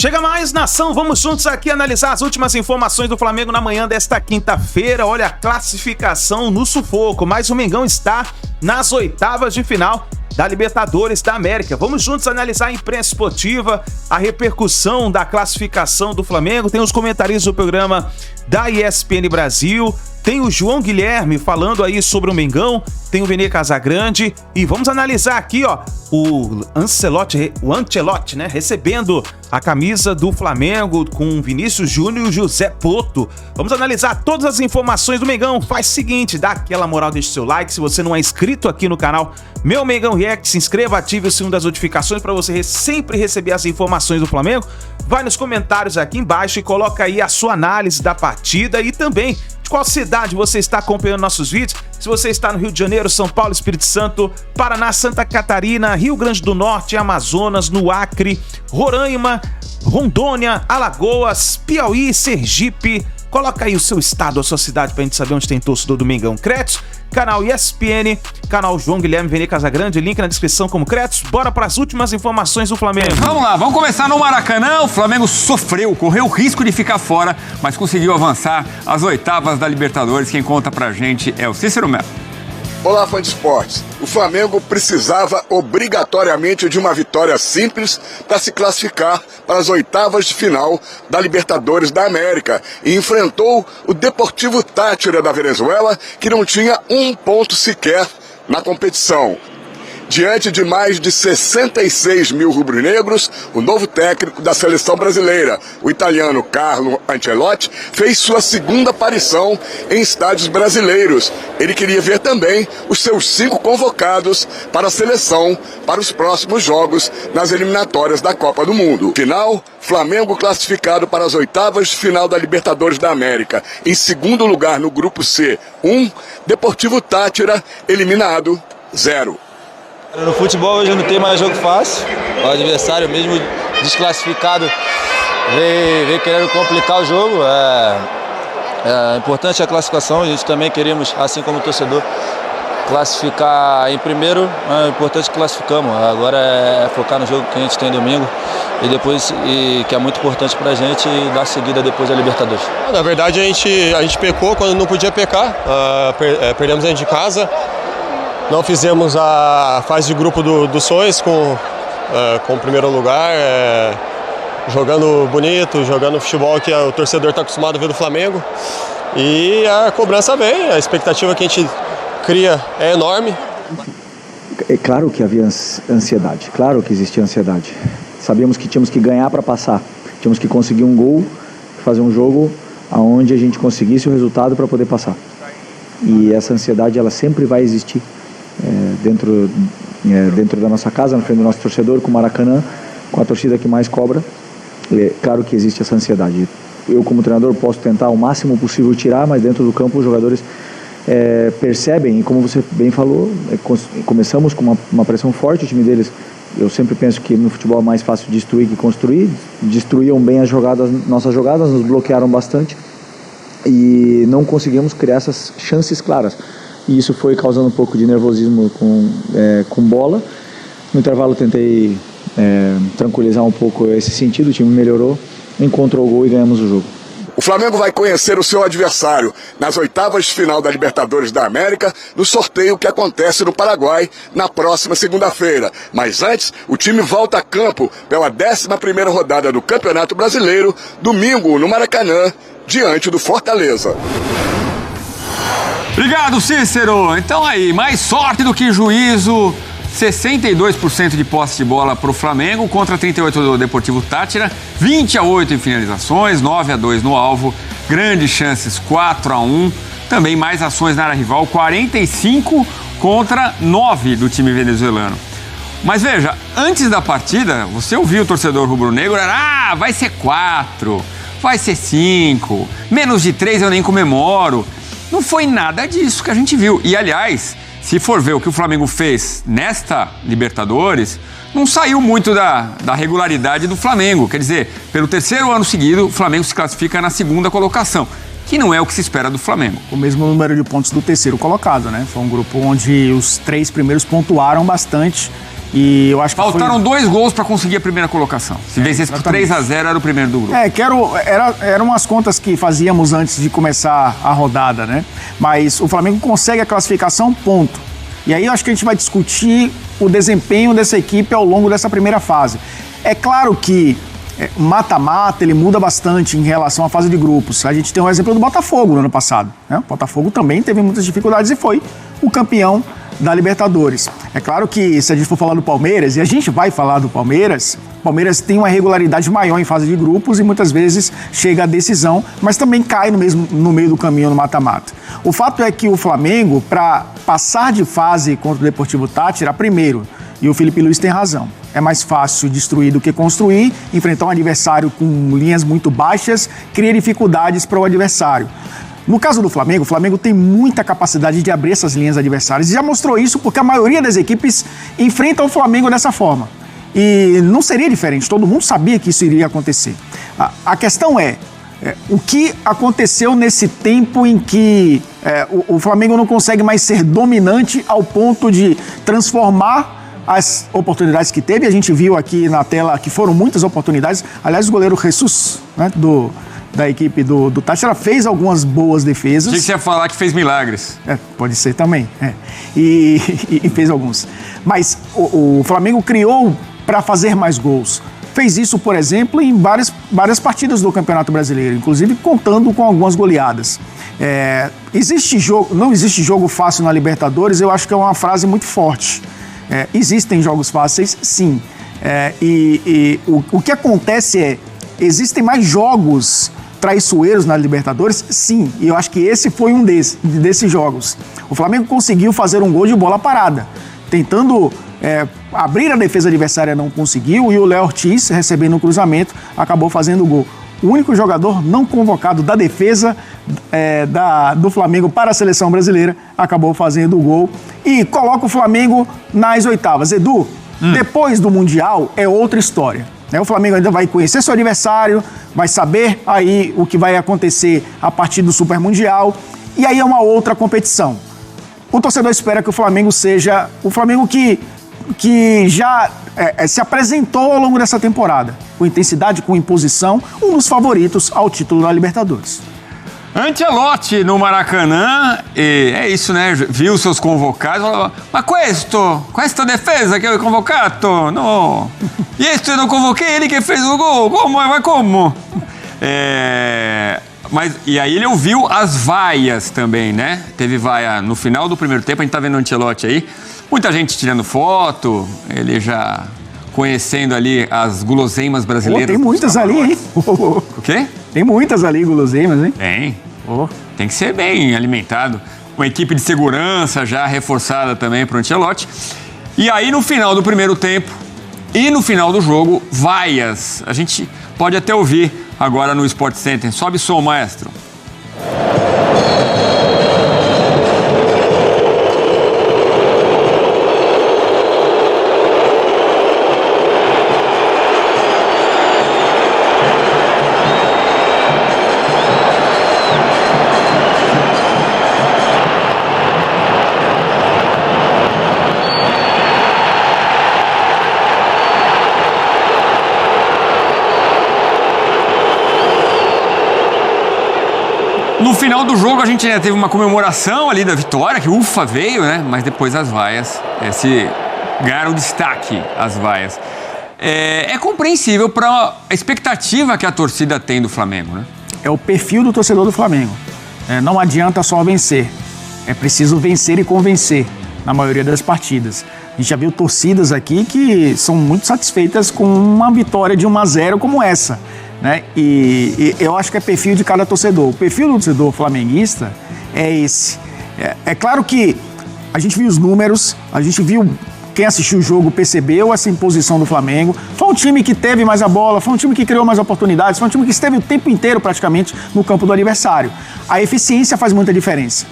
Chega mais, nação, vamos juntos aqui analisar as últimas informações do Flamengo na manhã desta quinta-feira. Olha a classificação no sufoco, mas o Mengão está nas oitavas de final da Libertadores da América. Vamos juntos analisar a imprensa esportiva, a repercussão da classificação do Flamengo. Tem os comentários do programa da ESPN Brasil, tem o João Guilherme falando aí sobre o Mengão, tem o Vene Casagrande e vamos analisar aqui, ó, o Ancelotti, né, recebendo a camisa do Flamengo com Vinícius Júnior e o José Potto. Vamos analisar todas as informações do Mengão. Faz o seguinte, dá aquela moral, deixa o seu like. Se você não é inscrito aqui no canal Meu Mengão React, se inscreva, ative o sininho das notificações para você sempre receber as informações do Flamengo. Vai nos comentários aqui embaixo e coloca aí a sua análise da partida e também de qual cidade você está acompanhando nossos vídeos. Se você está no Rio de Janeiro, São Paulo, Espírito Santo, Paraná, Santa Catarina, Rio Grande do Norte, Amazonas, no Acre, Roraima, Rondônia, Alagoas, Piauí, Sergipe. Coloca aí o seu estado, a sua cidade pra gente saber onde tem torcedor do Mengão. Créditos, canal ESPN, canal João Guilherme Vene Casagrande, link na descrição como créditos. Bora para as últimas informações do Flamengo. Vamos lá, vamos começar no Maracanã. O Flamengo sofreu, correu o risco de ficar fora, mas conseguiu avançar às oitavas da Libertadores. Quem conta pra gente é o Cícero Melo. Olá, fã de esportes. O Flamengo precisava obrigatoriamente de uma vitória simples para se classificar para as oitavas de final da Libertadores da América e enfrentou o Deportivo Táchira da Venezuela, que não tinha um ponto sequer na competição. Diante de mais de 66 mil rubro-negros, o novo técnico da seleção brasileira, o italiano Carlo Ancelotti, fez sua segunda aparição em estádios brasileiros. Ele queria ver também os seus 5 convocados para a seleção para os próximos jogos nas eliminatórias da Copa do Mundo. Final, Flamengo classificado para as oitavas de final da Libertadores da América. Em segundo lugar no grupo C, 1, Deportivo Táchira eliminado, 0. No futebol hoje não tem mais jogo fácil, o adversário mesmo desclassificado vem querendo complicar o jogo, é importante a classificação, a gente também queríamos, assim como o torcedor, classificar em primeiro, é importante que classificamos, agora é focar no jogo que a gente tem domingo e depois, que é muito importante pra gente, e dar seguida depois da Libertadores. Na verdade a gente pecou quando não podia pecar, perdemos dentro de casa. Não fizemos a fase de grupo dos sonhos com o primeiro lugar, jogando bonito, jogando futebol que o torcedor está acostumado a ver do Flamengo. E a cobrança vem, a expectativa que a gente cria é enorme. É claro que havia ansiedade, claro que existia ansiedade. Sabíamos que tínhamos que ganhar para passar, tínhamos que conseguir um gol, fazer um jogo onde a gente conseguisse o resultado para poder passar. E essa ansiedade ela sempre vai existir. Dentro da nossa casa, na frente do nosso torcedor, com o Maracanã, com a torcida que mais cobra. Claro que existe essa ansiedade. Eu, como treinador, posso tentar o máximo possível tirar, mas dentro do campo os jogadores percebem, e como você bem falou, começamos com uma pressão forte, o time deles, eu sempre penso que no futebol é mais fácil destruir que construir, destruíam bem as nossas jogadas, nos bloquearam bastante e não conseguimos criar essas chances claras. E isso foi causando um pouco de nervosismo com bola. No intervalo tentei tranquilizar um pouco esse sentido, o time melhorou, encontrou o gol e ganhamos o jogo. O Flamengo vai conhecer o seu adversário nas oitavas de final da Libertadores da América, no sorteio que acontece no Paraguai na próxima segunda-feira. Mas antes, o time volta a campo pela 11ª rodada do Campeonato Brasileiro, domingo no Maracanã, diante do Fortaleza. Obrigado, Cícero. Então aí, mais sorte do que juízo. 62% de posse de bola para o Flamengo contra 38% do Deportivo Táchira. 20-8 em finalizações, 9-2 no alvo. Grandes chances, 4-1. Também mais ações na área rival, 45 contra 9 do time venezuelano. Mas veja, antes da partida, você ouviu o torcedor rubro-negro, vai ser 4, vai ser 5, menos de 3 eu nem comemoro. Não foi nada disso que a gente viu. E, aliás, se for ver o que o Flamengo fez nesta Libertadores, não saiu muito da regularidade do Flamengo. Quer dizer, pelo 3º ano seguido, o Flamengo se classifica na 2ª colocação, que não é o que se espera do Flamengo. O mesmo número de pontos do 3º colocado, né? Foi um grupo onde os 3 primeiros pontuaram bastante E eu acho que faltaram 2 gols para conseguir a primeira colocação. Se vencesse por 3-0, era o primeiro do grupo. Eram umas contas que fazíamos antes de começar a rodada, né? Mas o Flamengo consegue a classificação, ponto. E aí eu acho que a gente vai discutir o desempenho dessa equipe ao longo dessa primeira fase. É claro que mata-mata, ele muda bastante em relação à fase de grupos. A gente tem um exemplo do Botafogo no ano passado, né? O Botafogo também teve muitas dificuldades e foi o campeão da Libertadores. É claro que se a gente for falar do Palmeiras, e a gente vai falar do Palmeiras, o Palmeiras tem uma regularidade maior em fase de grupos e muitas vezes chega à decisão, mas também cai no meio do caminho no mata-mata. O fato é que o Flamengo, para passar de fase contra o Deportivo Táchira, primeiro, e o Felipe Luiz tem razão, é mais fácil destruir do que construir, enfrentar um adversário com linhas muito baixas, cria dificuldades para o adversário. No caso do Flamengo, o Flamengo tem muita capacidade de abrir essas linhas adversárias e já mostrou isso porque a maioria das equipes enfrenta o Flamengo dessa forma. E não seria diferente, todo mundo sabia que isso iria acontecer. A questão é o que aconteceu nesse tempo em que o Flamengo não consegue mais ser dominante ao ponto de transformar as oportunidades que teve. A gente viu aqui na tela que foram muitas oportunidades. Aliás, o goleiro Jesus, né, da equipe do Táchira fez algumas boas defesas. Achei que você ia falar que fez milagres. Pode ser também. E fez alguns. Mas o Flamengo criou para fazer mais gols. Fez isso, por exemplo, em várias partidas do Campeonato Brasileiro, inclusive contando com algumas goleadas. Não existe jogo fácil na Libertadores, eu acho que é uma frase muito forte. Existem jogos fáceis, sim. O que acontece existem mais jogos traiçoeiros na Libertadores? Sim, e eu acho que esse foi um desses jogos. O Flamengo conseguiu fazer um gol de bola parada, tentando abrir a defesa adversária, não conseguiu, e o Léo Ortiz, recebendo o cruzamento, acabou fazendo o gol. O único jogador não convocado da defesa do Flamengo para a seleção brasileira acabou fazendo o gol e coloca o Flamengo nas oitavas. Edu, depois do Mundial é outra história. O Flamengo ainda vai conhecer seu adversário, vai saber aí o que vai acontecer a partir do Super Mundial, e aí é uma outra competição. O torcedor espera que o Flamengo seja o Flamengo que já se apresentou ao longo dessa temporada, com intensidade, com imposição, um dos favoritos ao título da Libertadores. Ancelotti no Maracanã, e é isso, né? Viu seus convocados, falou, ma questa defesa que eu convocato, no. E este eu não convoquei, ele que fez o gol, como? E aí ele ouviu as vaias também, né? Teve vaia no final do primeiro tempo, a gente tá vendo o Ancelotti aí, muita gente tirando foto, ele já conhecendo ali as guloseimas brasileiras. Tem muitas ali, hein? O quê? Tem muitas ali guloseimas, hein? Tem. Tem que ser bem alimentado. Uma equipe de segurança já reforçada também para o Ancelotti. E aí no final do primeiro tempo e no final do jogo, vaias. A gente pode até ouvir agora no Sport Center. Sobe som, maestro. No final do jogo a gente ainda teve uma comemoração ali da vitória, que ufa veio, né? Mas depois as vaias, ganharam destaque as vaias. É compreensível para a expectativa que a torcida tem do Flamengo, né? É o perfil do torcedor do Flamengo. Não adianta só vencer, é preciso vencer e convencer na maioria das partidas. A gente já viu torcidas aqui que são muito satisfeitas com uma vitória de 1-0 como essa. Né? E eu acho que é perfil de cada torcedor. O perfil do torcedor flamenguista é esse. É claro que a gente viu os números, a gente viu, quem assistiu o jogo percebeu essa imposição do Flamengo. Foi um time que teve mais a bola, foi um time que criou mais oportunidades, foi um time que esteve o tempo inteiro praticamente no campo do adversário. A eficiência faz muita diferença.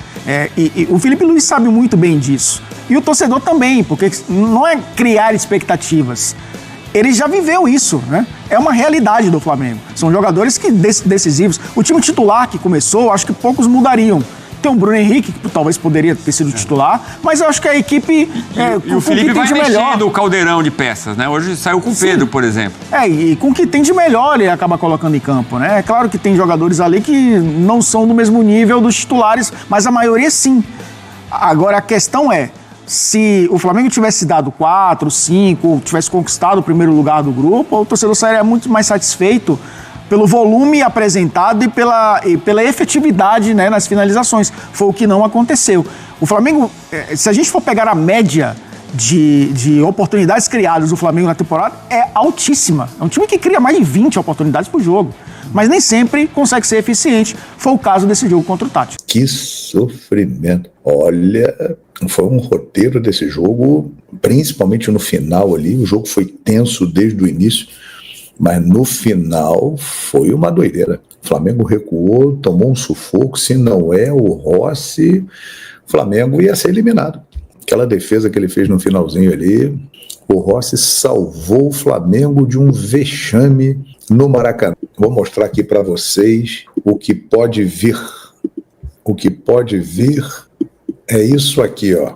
E o Felipe Luiz sabe muito bem disso. E o torcedor também, porque não é criar expectativas. Ele já viveu isso, né? É uma realidade do Flamengo. São jogadores que decisivos. O time titular que começou, acho que poucos mudariam. tem o Bruno Henrique, que talvez poderia ter sido titular, mas eu acho que a equipe E o Felipe vai mexendo o caldeirão de peças, né? Hoje saiu com o Pedro, por exemplo. E com o que tem de melhor ele acaba colocando em campo, né? É claro que tem jogadores ali que não são do mesmo nível dos titulares, mas a maioria sim. Agora a questão é, se o Flamengo tivesse dado 4, 5, tivesse conquistado o primeiro lugar do grupo, o torcedor sairia muito mais satisfeito pelo volume apresentado e pela efetividade, né, nas finalizações. Foi o que não aconteceu. O Flamengo, se a gente for pegar a média de oportunidades criadas do Flamengo na temporada, é altíssima. É um time que cria mais de 20 oportunidades por jogo, mas nem sempre consegue ser eficiente. Foi o caso desse jogo contra o Tati. Que sofrimento. Olha, foi um roteiro desse jogo, principalmente no final ali. O jogo foi tenso desde o início, mas no final foi uma doideira. O Flamengo recuou, tomou um sufoco. Se não é o Rossi, o Flamengo ia ser eliminado. Aquela defesa que ele fez no finalzinho ali, o Rossi salvou o Flamengo de um vexame no Maracanã. Vou mostrar aqui para vocês o que pode vir. O que pode vir é isso aqui, ó.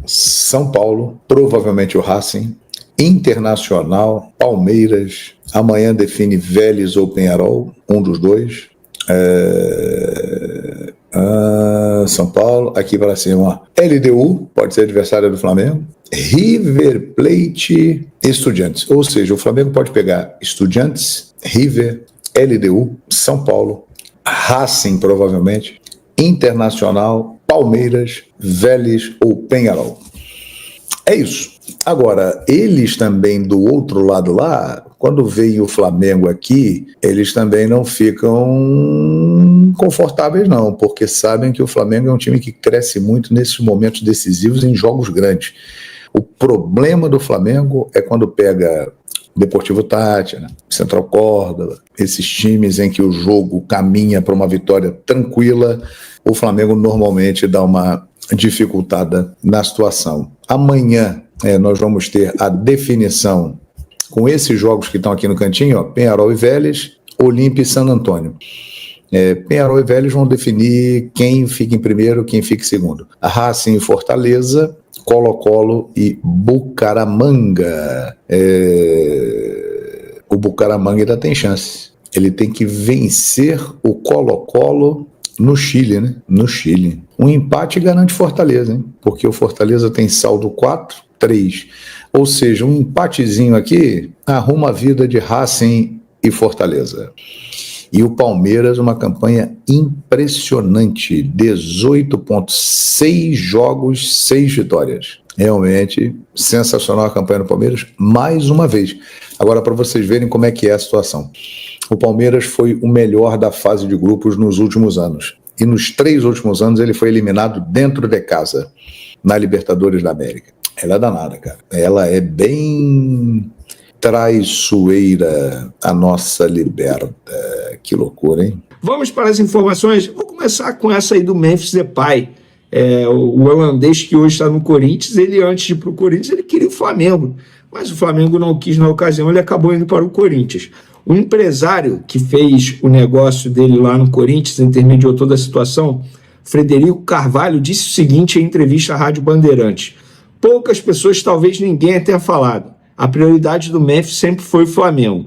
São Paulo, provavelmente o Racing, Internacional, Palmeiras, amanhã define Vélez ou Peñarol, um dos dois. São Paulo, aqui para cima, ó. LDU, pode ser adversário do Flamengo. River Plate, Estudiantes. Ou seja, o Flamengo pode pegar Estudiantes, River, LDU, São Paulo, Racing, provavelmente, Internacional, Palmeiras, Vélez ou Peñarol. É isso. Agora, eles também do outro lado lá, quando veio o Flamengo aqui, eles também não ficam confortáveis não, porque sabem que o Flamengo é um time que cresce muito nesses momentos decisivos em jogos grandes. O problema do Flamengo é quando pega Deportivo Táchira, Central Córdoba, esses times em que o jogo caminha para uma vitória tranquila, o Flamengo normalmente dá uma dificultada na situação. Amanhã nós vamos ter a definição com esses jogos que estão aqui no cantinho, ó, Peñarol e Vélez, Olímpia e San Antônio. Peñarol e Vélez vão definir quem fica em primeiro, quem fica em segundo. A Racing e Fortaleza, Colo-Colo e Bucaramanga. O Bucaramanga ainda tem chance. Ele tem que vencer o Colo-Colo no Chile, né? No Chile. Um empate garante Fortaleza, hein? Porque o Fortaleza tem saldo 4-3. Ou seja, um empatezinho aqui arruma a vida de Racing e Fortaleza. E o Palmeiras, uma campanha impressionante. 18,6 jogos, 6 vitórias. Realmente sensacional a campanha do Palmeiras, mais uma vez. Agora, para vocês verem como é que é a situação. O Palmeiras foi o melhor da fase de grupos nos últimos anos. E nos 3 últimos anos ele foi eliminado dentro de casa, na Libertadores da América. Ela é danada, cara. Ela é bem traiçoeira, a nossa Liberta. Que loucura, hein? Vamos para as informações. Vou começar com essa aí do Memphis Depay. O holandês que hoje está no Corinthians, ele antes de ir para o Corinthians, ele queria o Flamengo. Mas o Flamengo não quis na ocasião, ele acabou indo para o Corinthians. O empresário que fez o negócio dele lá no Corinthians, intermediou toda a situação, Frederico Carvalho, disse o seguinte em entrevista à Rádio Bandeirantes: poucas pessoas, talvez ninguém tenha falado. A prioridade do Memphis sempre foi o Flamengo.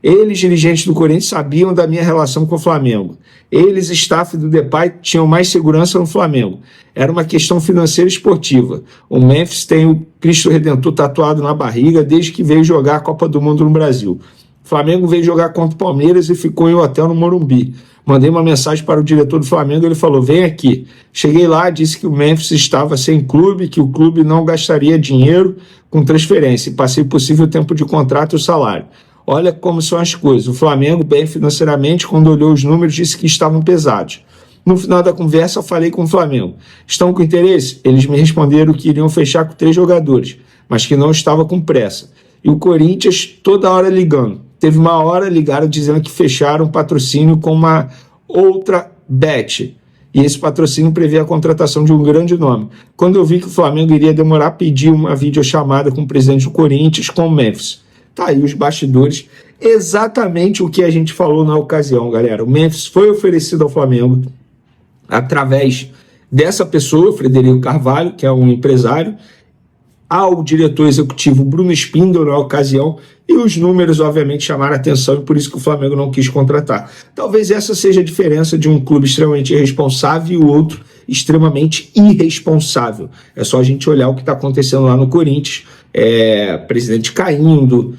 Eles, dirigentes do Corinthians, sabiam da minha relação com o Flamengo. Eles, staff do Depay, tinham mais segurança no Flamengo. Era uma questão financeira e esportiva. O Memphis tem o Cristo Redentor tatuado na barriga desde que veio jogar a Copa do Mundo no Brasil. O Flamengo veio jogar contra o Palmeiras e ficou em um hotel no Morumbi. Mandei uma mensagem para o diretor do Flamengo, ele falou: vem aqui. Cheguei lá, disse que o Memphis estava sem clube, que o clube não gastaria dinheiro com transferência e passei possível tempo de contrato e o salário. Olha como são as coisas. O Flamengo, bem financeiramente, quando olhou os números, disse que estavam pesados. No final da conversa, eu falei com o Flamengo. Estão com interesse? Eles me responderam que iriam fechar com 3 jogadores, mas que não estava com pressa. E o Corinthians toda hora ligando. Teve uma hora ligaram dizendo que fecharam patrocínio com uma outra bet. E esse patrocínio prevê a contratação de um grande nome. Quando eu vi que o Flamengo iria demorar, pedi uma videochamada com o presidente do Corinthians, com o Memphis. Tá aí os bastidores, exatamente o que a gente falou na ocasião, galera. O Memphis foi oferecido ao Flamengo através dessa pessoa, Frederico Carvalho, que é um empresário, ao diretor executivo Bruno Spindel na ocasião, e os números obviamente chamaram a atenção, e por isso que o Flamengo não quis contratar. Talvez essa seja a diferença de um clube extremamente irresponsável e o outro extremamente irresponsável. É só a gente olhar o que está acontecendo lá no Corinthians, presidente caindo,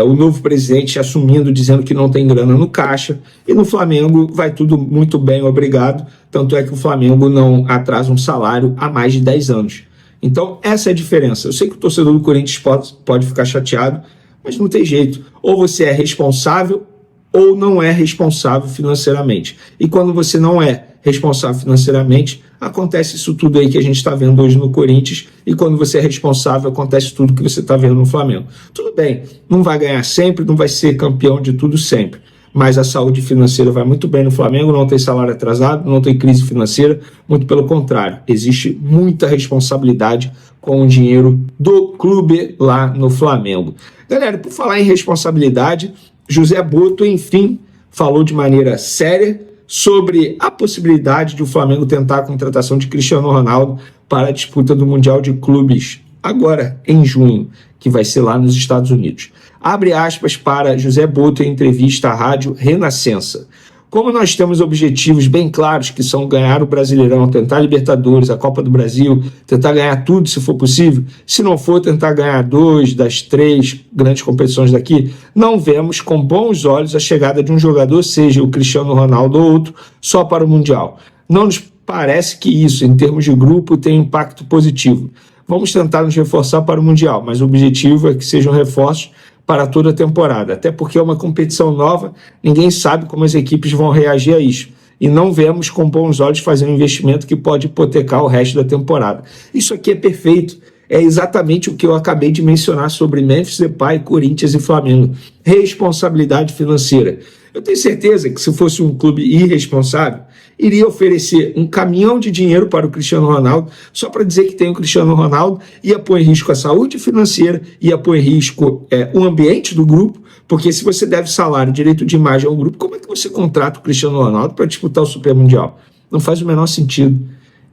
o novo presidente assumindo, dizendo que não tem grana no caixa, e no Flamengo vai tudo muito bem, obrigado, tanto é que o Flamengo não atrasa um salário há mais de 10 anos. Então essa é a diferença. Eu sei que o torcedor do Corinthians pode ficar chateado, mas não tem jeito, ou você é responsável ou não é responsável financeiramente, e quando você não é responsável financeiramente, acontece isso tudo aí que a gente está vendo hoje no Corinthians, e quando você é responsável, acontece tudo que você está vendo no Flamengo. Tudo bem, não vai ganhar sempre, não vai ser campeão de tudo sempre, mas a saúde financeira vai muito bem no Flamengo, não tem salário atrasado, não tem crise financeira, muito pelo contrário, existe muita responsabilidade com o dinheiro do clube lá no Flamengo. Galera, por falar em responsabilidade, José Botto, enfim, falou de maneira séria sobre a possibilidade de o Flamengo tentar a contratação de Cristiano Ronaldo para a disputa do Mundial de Clubes, agora em junho, que vai ser lá nos Estados Unidos. Abre aspas para José Botto em entrevista à rádio Renascença. Como nós temos objetivos bem claros, que são ganhar o Brasileirão, tentar a Libertadores, a Copa do Brasil, tentar ganhar tudo se for possível, se não for tentar ganhar 2 das 3 grandes competições daqui, não vemos com bons olhos a chegada de um jogador, seja o Cristiano Ronaldo ou outro, só para o Mundial. Não nos parece que isso, em termos de grupo, tem impacto positivo. Vamos tentar nos reforçar para o Mundial, mas o objetivo é que sejam reforços para toda a temporada, até porque é uma competição nova, ninguém sabe como as equipes vão reagir a isso, e não vemos com bons olhos fazer um investimento que pode hipotecar o resto da temporada. Isso aqui é perfeito, é exatamente o que eu acabei de mencionar sobre Memphis Depay, Corinthians e Flamengo. Responsabilidade financeira. Eu tenho certeza que se fosse um clube irresponsável, iria oferecer um caminhão de dinheiro para o Cristiano Ronaldo, só para dizer que tem o Cristiano Ronaldo, ia pôr em risco a saúde financeira, ia pôr em risco o ambiente do grupo, porque se você deve salário, direito de imagem ao grupo, como é que você contrata o Cristiano Ronaldo para disputar o Super Mundial? Não faz o menor sentido.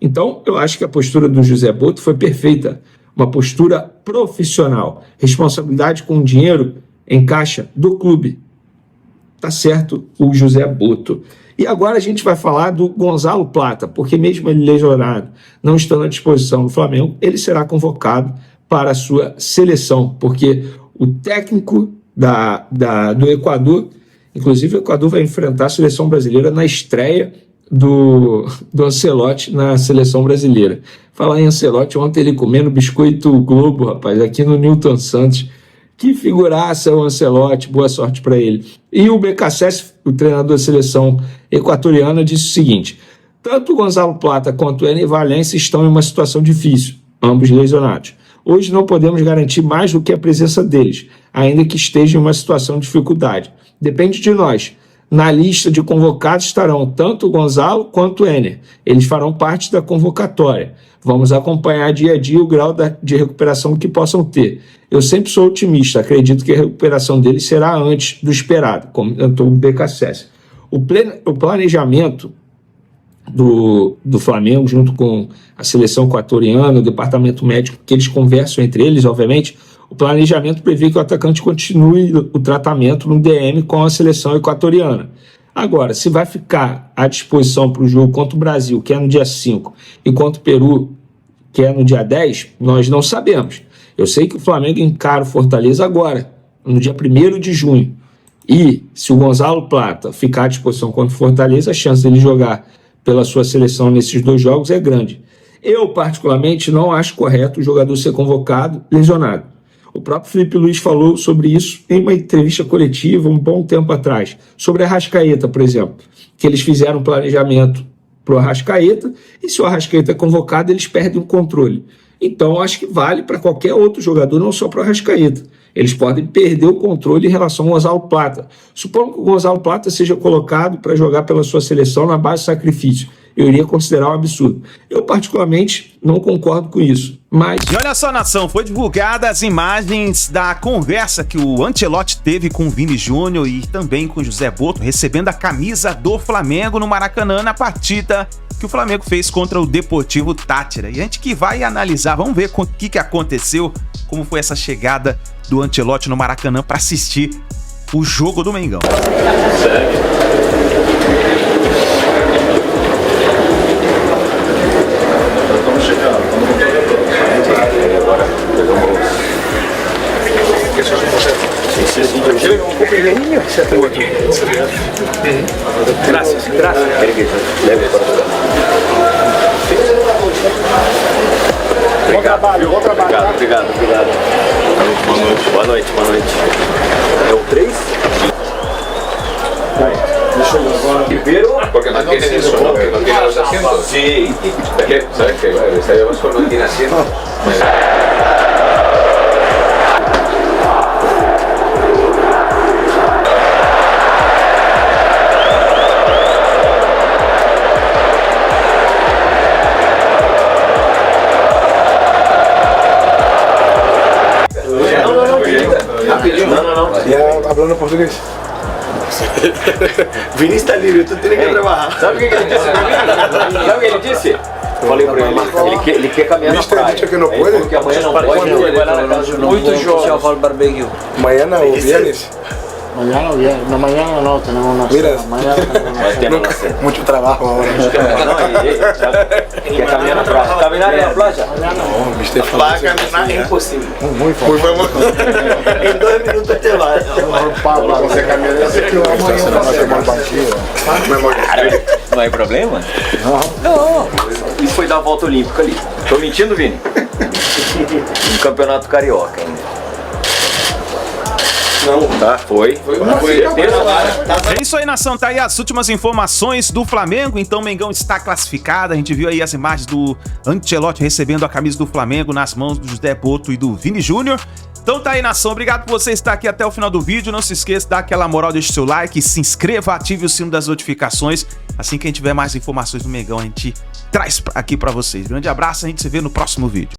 Então, eu acho que a postura do José Botto foi perfeita, uma postura profissional, responsabilidade com o dinheiro em caixa do clube. Tá certo o José Botto. E agora a gente vai falar do Gonzalo Plata, porque mesmo ele lesionado, não estando à disposição do Flamengo, ele será convocado para a sua seleção, porque o técnico do Equador, inclusive o Equador vai enfrentar a seleção brasileira na estreia do Ancelotti na seleção brasileira. Falar em Ancelotti, ontem ele comendo biscoito Globo, rapaz, aqui no Newton Santos. Que figuraça o Ancelotti, boa sorte para ele. E o BKSS, o treinador da seleção equatoriana, disse o seguinte: tanto o Gonzalo Plata quanto o Ener Valencia estão em uma situação difícil, ambos lesionados. Hoje não podemos garantir mais do que a presença deles, ainda que estejam em uma situação de dificuldade. Depende de nós. Na lista de convocados estarão tanto o Gonzalo quanto o Ener. Eles farão parte da convocatória. Vamos acompanhar dia a dia o grau de recuperação que possam ter. Eu sempre sou otimista, acredito que a recuperação deles será antes do esperado, comentou o BKSS. O planejamento do Flamengo, junto com a seleção equatoriana, o departamento médico, que eles conversam entre eles, obviamente, o planejamento prevê que o atacante continue o tratamento no DM com a seleção equatoriana. Agora, se vai ficar à disposição para o jogo contra o Brasil, que é no dia 5, e contra o Peru, que é no dia 10, nós não sabemos. Eu sei que o Flamengo encara o Fortaleza agora, no dia 1º de junho. E se o Gonzalo Plata ficar à disposição contra o Fortaleza, a chance dele jogar pela sua seleção nesses 2 jogos é grande. Eu, particularmente, não acho correto o jogador ser convocado lesionado. O próprio Felipe Luiz falou sobre isso em uma entrevista coletiva um bom tempo atrás, sobre a Arrascaeta, por exemplo, que eles fizeram um planejamento para o Arrascaeta, e se o Arrascaeta é convocado, eles perdem o controle. Então, acho que vale para qualquer outro jogador, não só para o Arrascaeta. Eles podem perder o controle em relação ao Gonzalo Plata. Supondo que o Gonzalo Plata seja colocado para jogar pela sua seleção na base de sacrifício. Eu iria considerar um absurdo. Eu, particularmente, não concordo com isso. Mas... E olha só, nação, foi divulgada as imagens da conversa que o Ancelotti teve com o Vini Júnior e também com o José Botto, recebendo a camisa do Flamengo no Maracanã na partida que o Flamengo fez contra o Deportivo Táchira. E a gente que vai analisar, vamos ver o que aconteceu, como foi essa chegada do Ancelotti no Maracanã para assistir o jogo do Mengão. Estamos chegando, agora pegamos. Um pouco de graças. Bom trabalho. Obrigado. Boa noite. É o 3? Deixa eu agora. Primero, porque no tiene eso, ¿no? Que no tiene los asientos. Sí. ¿Sabes qué? El Estadio Vasco no tiene asientos. No. Ya hablando portugués. Vini está livre, tu tem que trabalhar. Sabe o que ele disse pra mim? Sabe o que ele disse? Falei pra ele, ele quer caminhar na praia. Dicho que no puede. Porque amanhã não pode, ele vai lá na casa de muitos jogos. Mañana o viernes. Mañana o viernes. No, mañana no, tenemos una Mira, mucho trabajo ahora. Quer caminhar na praia. Caminhar na playa? No, viste, Para caminar é impossível. muy famoso. Em 2 minutos te vai. Você caminha esse que amanhã vai ser mais baixinho. Não é problema? Não. Isso foi dar a volta olímpica ali. Tô mentindo, Vini? No Campeonato Carioca ainda. Não, tá? Foi. É isso aí, nação. Tá aí as últimas informações do Flamengo. Então, o Mengão está classificado. A gente viu aí as imagens do Ancelotti recebendo a camisa do Flamengo nas mãos do José Boto e do Vini Júnior. Então tá aí, nação. Obrigado por você estar aqui até o final do vídeo. Não se esqueça de dar aquela moral, deixe seu like, se inscreva, ative o sino das notificações. Assim que a gente tiver mais informações do Mengão, a gente traz aqui pra vocês. Grande abraço, a gente se vê no próximo vídeo.